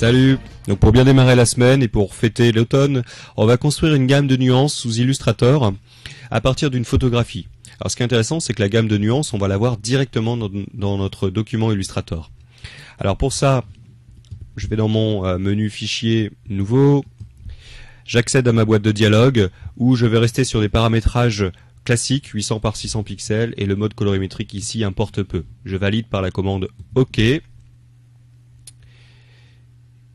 Salut! Donc pour bien démarrer la semaine et pour fêter l'automne, on va construire une gamme de nuances sous Illustrator à partir d'une photographie. Alors ce qui est intéressant, c'est que la gamme de nuances, on va la voir directement dans notre document Illustrator. Alors pour ça, je vais dans mon menu fichier nouveau, j'accède à ma boîte de dialogue où je vais rester sur des paramétrages classiques, 800 par 600 pixels, et le mode colorimétrique ici importe peu. Je valide par la commande OK.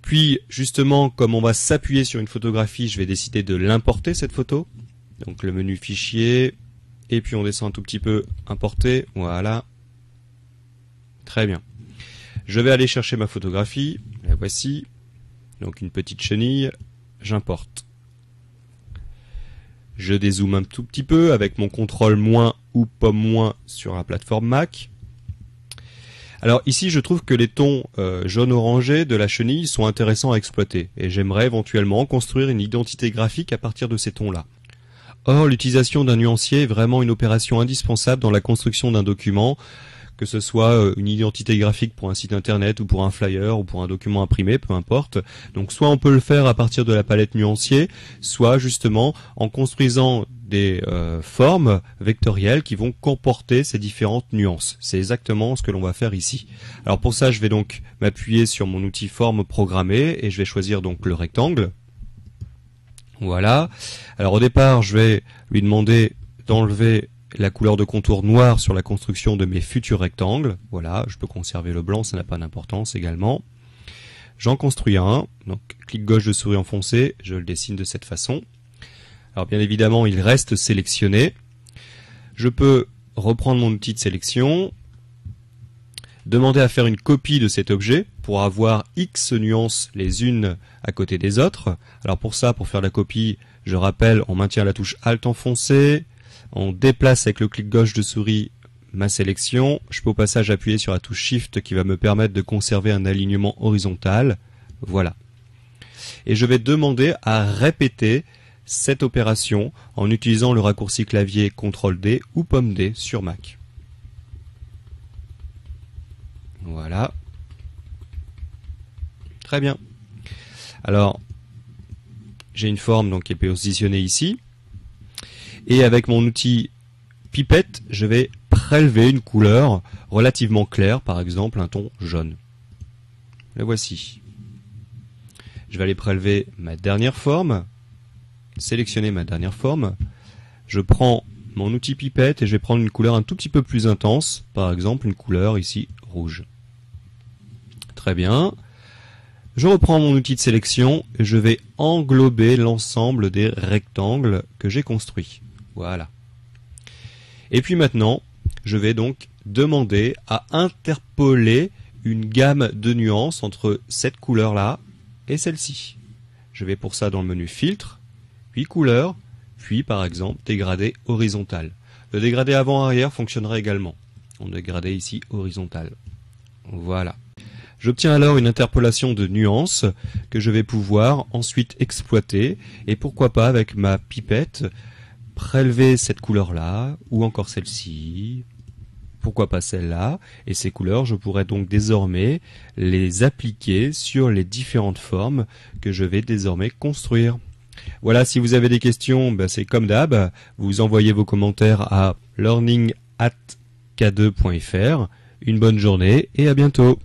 Puis, justement, comme on va s'appuyer sur une photographie, je vais décider de l'importer, cette photo. Donc le menu fichier, et puis on descend un tout petit peu, importer, voilà. Très bien. Je vais aller chercher ma photographie, la voici. Donc une petite chenille, j'importe. Je dézoome un tout petit peu avec mon CTRL- ou pomme- sur la plateforme Mac. Alors ici je trouve que les tons jaune-orangé de la chenille sont intéressants à exploiter et j'aimerais éventuellement construire une identité graphique à partir de ces tons-là. Or l'utilisation d'un nuancier est vraiment une opération indispensable dans la construction d'un document, que ce soit une identité graphique pour un site internet ou pour un flyer ou pour un document imprimé, peu importe. Donc soit on peut le faire à partir de la palette nuancier, soit justement en construisant des formes vectorielles qui vont comporter ces différentes nuances. C'est exactement ce que l'on va faire ici. Alors pour ça, je vais donc m'appuyer sur mon outil forme programmée et je vais choisir donc le rectangle. Voilà. Alors au départ, je vais lui demander d'enlever la couleur de contour noir sur la construction de mes futurs rectangles. Voilà, je peux conserver le blanc, ça n'a pas d'importance également. J'en construis un, donc clic gauche de souris enfoncé, je le dessine de cette façon. Alors bien évidemment, il reste sélectionné. Je peux reprendre mon outil de sélection, demander à faire une copie de cet objet pour avoir X nuances les unes à côté des autres. Alors pour ça, pour faire la copie, je rappelle, on maintient la touche Alt enfoncé, on déplace avec le clic gauche de souris ma sélection. Je peux au passage appuyer sur la touche Shift qui va me permettre de conserver un alignement horizontal. Voilà. Et je vais demander à répéter cette opération en utilisant le raccourci clavier CTRL-D ou pomme-D sur Mac. Voilà. Très bien. Alors, j'ai une forme donc qui est positionnée ici. Et avec mon outil pipette, je vais prélever une couleur relativement claire, par exemple un ton jaune. La voici. Je vais aller prélever ma dernière forme, sélectionner ma dernière forme. Je prends mon outil pipette et je vais prendre une couleur un tout petit peu plus intense, par exemple une couleur ici rouge. Très bien. Je reprends mon outil de sélection et je vais englober l'ensemble des rectangles que j'ai construits. Voilà. Et puis maintenant, je vais donc demander à interpoler une gamme de nuances entre cette couleur-là et celle-ci. Je vais pour ça dans le menu filtre, puis couleur, puis par exemple dégradé horizontal. Le dégradé avant-arrière fonctionnera également. On dégradé ici horizontal. Voilà. J'obtiens alors une interpolation de nuances que je vais pouvoir ensuite exploiter et pourquoi pas avec ma pipette prélever cette couleur-là, ou encore celle-ci, pourquoi pas celle-là, et ces couleurs, je pourrais donc désormais les appliquer sur les différentes formes que je vais désormais construire. Voilà, si vous avez des questions, c'est comme d'hab, vous envoyez vos commentaires à learning@k2.fr. Une bonne journée et à bientôt.